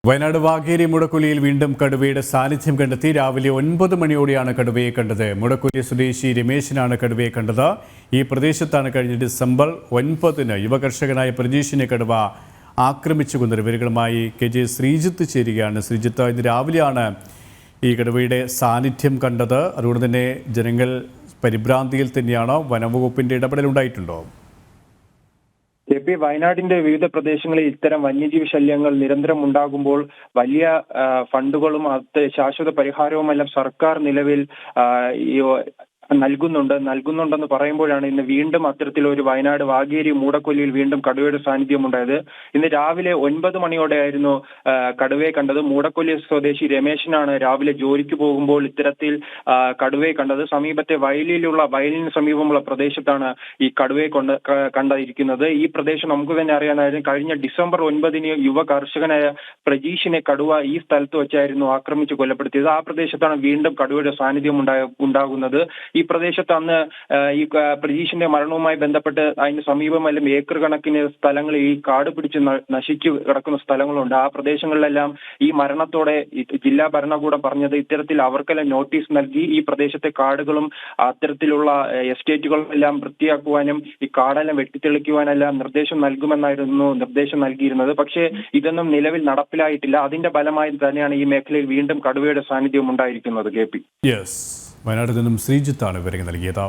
വയനാട് വാകേരി മുടക്കുലിയിൽ വീണ്ടും കടുവയുടെ സാന്നിധ്യം കണ്ടെത്തി. രാവിലെ 9 മണിയോടെയാണ് കടുവയെ കണ്ടത്. മുടക്കുലി സ്വദേശി രമേശിനാണ് കടുവയെ കണ്ടത്. ഈ പ്രദേശത്താണ് കഴിഞ്ഞ ഡിസംബർ 9-ന് യുവകർഷകനായ പ്രജീഷിനെ കടുവ ആക്രമിച്ചു കൊന്നത്. വിവരങ്ങളുമായി KJ ശ്രീജിത്ത് ചേരുകയാണ്. ശ്രീജിത്ത്, ഇന്ന് രാവിലെയാണ് ഈ കടുവയുടെ സാന്നിധ്യം കണ്ടത്. അതുകൊണ്ട് തന്നെ ജനങ്ങൾ പരിഭ്രാന്തിയിൽ തന്നെയാണ്. വനംവകുപ്പിന്റെ ഇടപെടലുണ്ടായിട്ടുണ്ടോ? വയനാടിന്റെ വിവിധ പ്രദേശങ്ങളിൽ ഇത്തരം വന്യജീവി ശല്യങ്ങൾ നിരന്തരം ഉണ്ടാകുമ്പോൾ വലിയ ഫണ്ടുകളും ശാശ്വത പരിഹാരവുമെല്ലാം സർക്കാർ നിലവിൽ നൽകുന്നുണ്ടെന്ന് പറയുമ്പോഴാണ് ഇന്ന് വീണ്ടും അത്തരത്തിലൊരു വയനാട് വാകേരി മൂടക്കൊല്ലിയിൽ വീണ്ടും കടുവയുടെ സാന്നിധ്യം ഉണ്ടായത്. ഇന്ന് രാവിലെ 9 മണിയോടെയായിരുന്നു കടുവയെ കണ്ടത്. മൂടക്കൊല്ലി സ്വദേശി രമേശിനാണ് രാവിലെ ജോലിക്ക് പോകുമ്പോൾ ഇത്തരത്തിൽ കടുവയെ കണ്ടത്. സമീപത്തെ വയലിന് സമീപമുള്ള പ്രദേശത്താണ് ഈ കടുവയെ കണ്ടിരിക്കുന്നത്. ഈ പ്രദേശം നമുക്ക് തന്നെ അറിയാനായിരുന്നു. കഴിഞ്ഞ ഡിസംബർ 9-ന് യുവ കർഷകനായ പ്രജീഷിനെ കടുവ ഈ സ്ഥലത്ത് വെച്ചായിരുന്നു ആക്രമിച്ച് കൊലപ്പെടുത്തിയത്. ആ പ്രദേശത്താണ് വീണ്ടും കടുവയുടെ സാന്നിധ്യം ഉണ്ടാകുന്നത്. ഈ പ്രദേശത്ത് അന്ന് ഈ പ്രജീഷിന്റെ മരണവുമായി ബന്ധപ്പെട്ട് അതിന് സമീപമെല്ലാം ഏക്കർ കണക്കിന് സ്ഥലങ്ങൾ ഈ കാട് പിടിച്ച് നശിച്ചു കിടക്കുന്ന സ്ഥലങ്ങളുണ്ട്. ആ പ്രദേശങ്ങളിലെല്ലാം ഈ മരണത്തോടെ ജില്ലാ ഭരണകൂടം പറഞ്ഞത് ഇത്തരത്തിൽ അവർക്കെല്ലാം നോട്ടീസ് നൽകി ഈ പ്രദേശത്തെ കാടുകളും അത്തരത്തിലുള്ള എസ്റ്റേറ്റുകളും എല്ലാം വൃത്തിയാക്കുവാനും ഈ കാടെല്ലാം വെട്ടിത്തെളിക്കുവാനെല്ലാം നിർദ്ദേശം നൽകിയിരുന്നത്. പക്ഷേ ഇതൊന്നും നിലവിൽ നടപ്പിലായിട്ടില്ല. അതിന്റെ ഫലമായി തന്നെയാണ് ഈ മേഖലയിൽ വീണ്ടും കടുവയുടെ സാന്നിധ്യം ഉണ്ടായിരിക്കുന്നത്. KP വയനാട്ടിൽ നിന്നും ശ്രീജിത്താണ് വിവരങ്ങൾ നൽകിയത്.